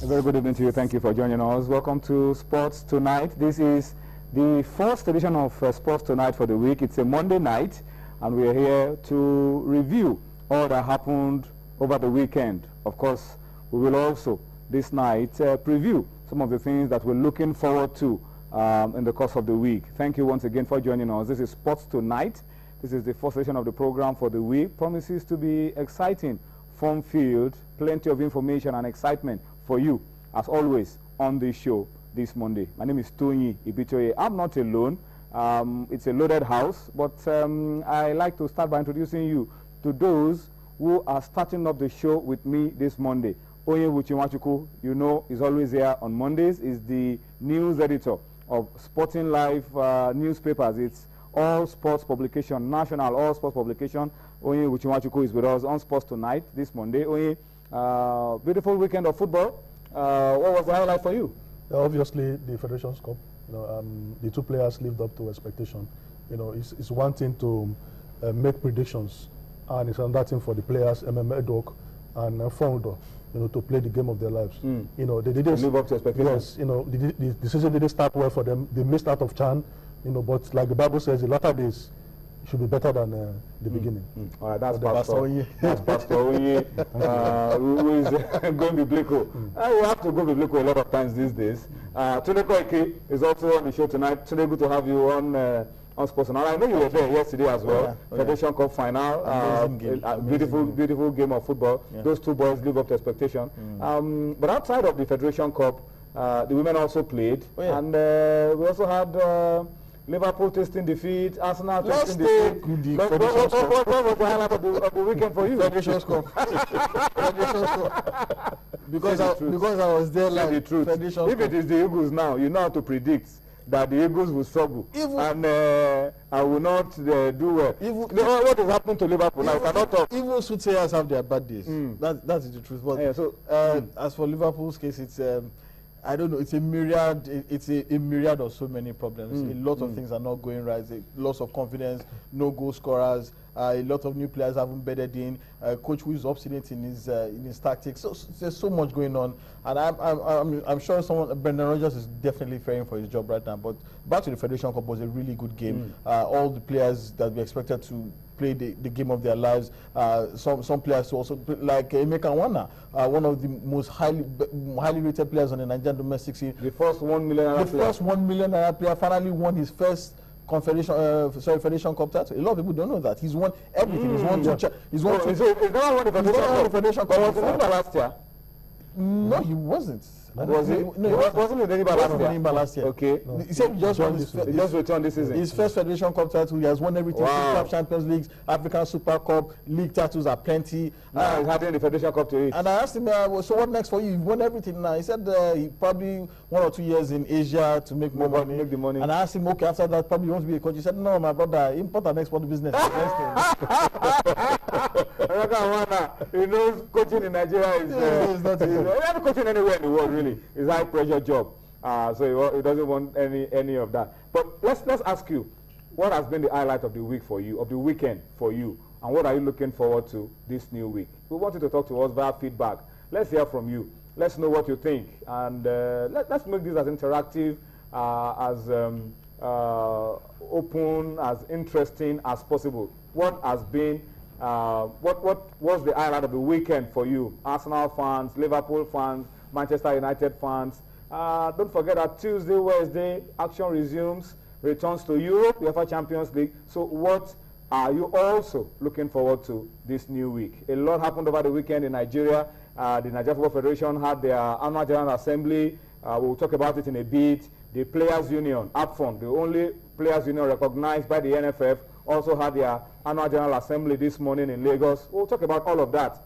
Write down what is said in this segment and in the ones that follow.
A very good evening to you. Thank you for joining us. Welcome to Sports Tonight. This is the first edition of Sports Tonight for the week. It's a Monday night, and we are here to review all that happened over the weekend. Of course, we will also, this night, preview some of the things that we're looking forward to in the course of the week. Thank you once again for joining us. This is Sports Tonight. This is the first edition of the program for the week. Promises to be exciting, fun-filled, plenty of information and excitement for you, as always, on this show this Monday. My name is Tony Ibitoye. I'm not alone. It's a loaded house, but I like to start by introducing you to those who are starting up the show with me this Monday. Onye Wuchimachuku, you know, is always here on Mondays, is the news editor of Sporting Life newspapers. It's all sports publication, national all sports publication. Onye Wuchimachuku is with us on Sports Tonight this Monday. Onye, beautiful weekend of football. What was the highlight for you? Obviously, the Federations Cup. You know, the two players lived up to expectation. You know, it's one thing to make predictions, and it's another thing for the players, Edok and Founder, you know, to play the game of their lives. You know, they didn't live up to expectations. Yes, you know, the season didn't start well for them. They missed out of Chan. You know, but like the Bible says, the latter days should be better than the beginning. All right, that's Pastor Onye. That's Pastor Onye, who is going biblical. We have to go biblical a lot of times these days. Tunde Koike is also on the show tonight. Today, good to have you on Sports. Now, I know you were there yesterday as well. Federation Cup final, beautiful game of football. Yeah. Those two boys live up to expectation. But outside of the Federation Cup, the women also played, and we also had Liverpool tasting defeat, Arsenal tasting defeat. What was the highlight of the weekend for you? Federations Cup. because I was there like the truth. If it is the Eagles now, you know how to predict that the Eagles will struggle and I will not do well. What is happening to Liverpool now? Cannot talk. Even soothsayers have their bad days. That is the truth. But as for Liverpool's case, it's I don't know. It's a myriad. It's a myriad of so many problems. A lot of things are not going right. Loss of confidence, no goal scorers. A lot of new players haven't bedded in. Coach who is obstinate in his tactics. So there's so much going on, and I'm sure Brendan Rodgers is definitely fearing for his job right now. But back to the Federation Cup, was a really good game. All the players that we expected to play the game of their lives. Some players also like Emeka Nwana, one of the most highly rated players on the Nigerian domestic scene. The first $1 million player. First $1 million player finally won his first Federation Cup title. A lot of people don't know that he's won everything. He's won two. He's won two. He's not won the Federation Cup. Was it last year? No, he wasn't. Was it? No, it wasn't with Denimba last year. Okay. No. He said he just won he just returned this season. His first Federation Cup title. He has won everything. Wow. Cup, Champions League, African Super Cup, league titles are plenty. Now he's having the Federation Cup to eat. And I asked him, so what next for you? You've won everything now. He said he probably 1 or 2 years in Asia to make more money. Make the money. And I asked him, okay, after that, probably you want to be a coach. He said, no, my brother, import and export business. He knows coaching in Nigeria is not coaching anywhere in the world, really. It's a high pressure job. So he doesn't want any of that. But let's ask you, what has been the highlight of the week for you, of the weekend for you, and what are you looking forward to this new week? We want you to talk to us via feedback. Let's hear from you. Let's know what you think, and let's make this as interactive, as open, as interesting as possible. What has been what was the highlight of the weekend for you? Arsenal fans, Liverpool fans, Manchester United fans. Don't forget that Tuesday, Wednesday, action resumes, returns to Europe, UEFA Champions League. So what are you also looking forward to this new week? A lot happened over the weekend in Nigeria. The Nigerian Football Federation had their annual general assembly. We'll talk about it in a bit. The Players Union, APFON, the only Players Union recognized by the NFF, also had their annual general assembly this morning in Lagos. We'll talk about all of that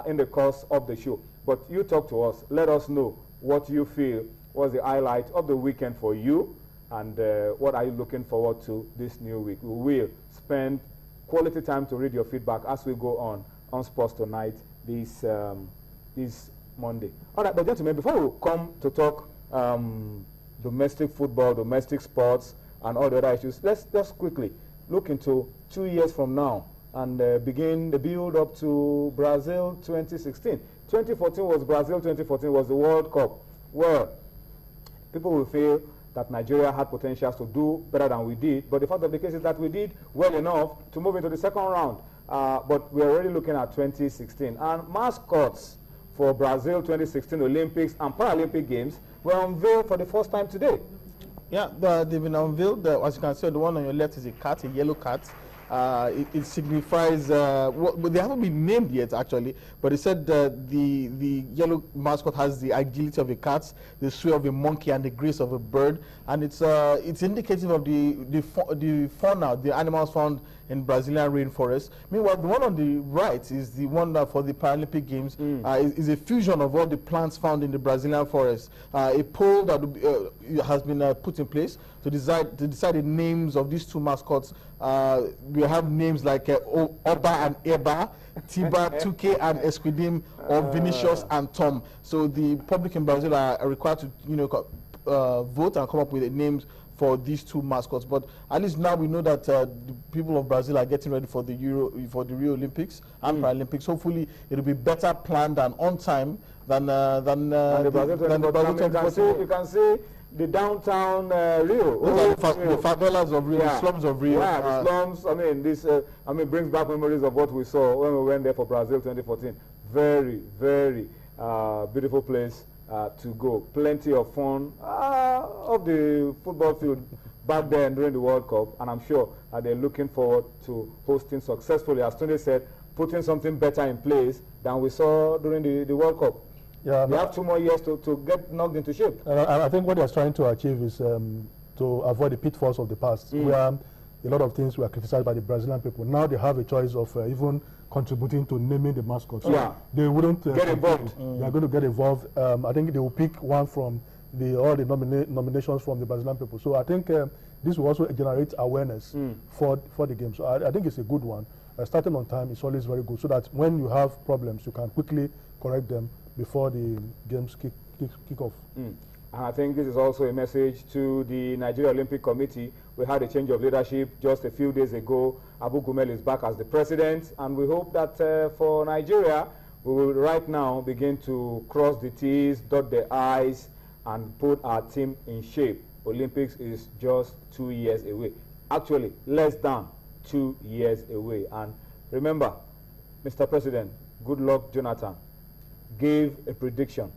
in the course of the show. But you talk to us. Let us know what you feel was the highlight of the weekend for you, and what are you looking forward to this new week. We will spend quality time to read your feedback as we go on Sports Tonight this Monday. All right, but gentlemen, before we come to talk domestic football, domestic sports, and all the other issues, let's just quickly look into 2 years from now. and begin the build up to Brazil 2016. 2014 was Brazil, 2014 was the World Cup. Well, people will feel that Nigeria had potentials to do better than we did, but the fact of the case is that we did well enough to move into the second round. But we're already looking at 2016. And mascots for Brazil 2016 Olympics and Paralympic Games were unveiled for the first time today. Yeah, they've been unveiled. As you can see, the one on your left is a cat, a yellow cat. It signifies, well, they haven't been named yet actually, but it said the yellow mascot has the agility of a cat, the sway of a monkey, and the grace of a bird, and it's indicative of the fauna, the animals found in Brazilian rainforest. Meanwhile, the one on the right is the one for the Paralympic Games. Is a fusion of all the plants found in the Brazilian forest. A poll that has been put in place to decide the names of these two mascots. We have names like Oba and Eba, Tiba, Tuke, and Esquidim, or Vinicius and Tom. So the public in Brazil are required to vote and come up with the names for these two mascots. But at least now we know that the people of Brazil are getting ready for the Rio Olympics and Paralympics. Hopefully it will be better planned and on time than the Brazil 2014. You can see the downtown Rio. The favelas of Rio, the slums of Rio. Yeah, the slums. I mean, this brings back memories of what we saw when we went there for Brazil 2014. Very, very beautiful place to go. Plenty of fun of the football field back then during the World Cup, and I'm sure they're looking forward to hosting successfully, as Tunde said, putting something better in place than we saw during the World Cup. Yeah, they have 2 more years to get knocked into shape. And I think what they're trying to achieve is to avoid the pitfalls of the past, where a lot of things were criticized by the Brazilian people. Now they have a choice of even contributing to naming the mascots. So they wouldn't get involved. They are going to get involved. I think they will pick one from all the nominations from the Brazilian people. So I think this will also generate awareness for the game. So I think it's a good one. Starting on time is always very good, so that when you have problems, you can quickly correct them before the games kick off. And I think this is also a message to the Nigeria Olympic Committee. We had a change of leadership just a few days ago. Abu Gumel is back as the president, and we hope that for Nigeria, we will right now begin to cross the T's, dot the I's, and put our team in shape. Olympics is just 2 years away. Actually, less than 2 years away. And remember, Mr. President, Goodluck Jonathan gave a prediction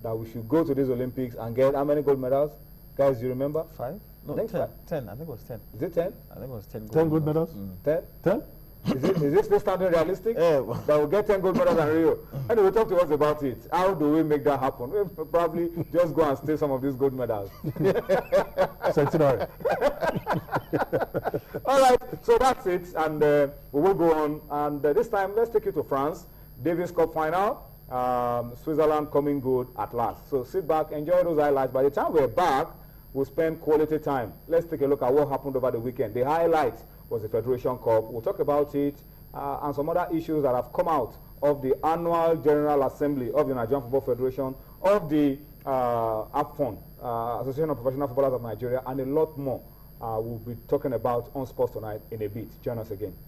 that we should go to these Olympics and get how many gold medals? Guys, do you remember? 5? No, I think 10. 10. I think it was 10. Is it 10? I think it was 10 gold 10 gold medals? 10? 10? Is this still standing realistic? Yeah. That we'll get 10 gold medals in Rio. Anyway, talk to us about it. How do we make that happen? We'll probably just go and steal some of these gold medals. Centenary. All right, so that's it, and we will go on. And this time, let's take you to France. Davis Cup final. Switzerland coming good at last. So sit back, enjoy those highlights. By the time we're back, we'll spend quality time. Let's take a look at what happened over the weekend. The highlight was the Federation Cup. We'll talk about it and some other issues that have come out of the annual General Assembly of the Nigerian Football Federation, of the AFCON, Association of Professional Footballers of Nigeria, and a lot more. We'll be talking about on Sports Tonight in a bit. Join us again.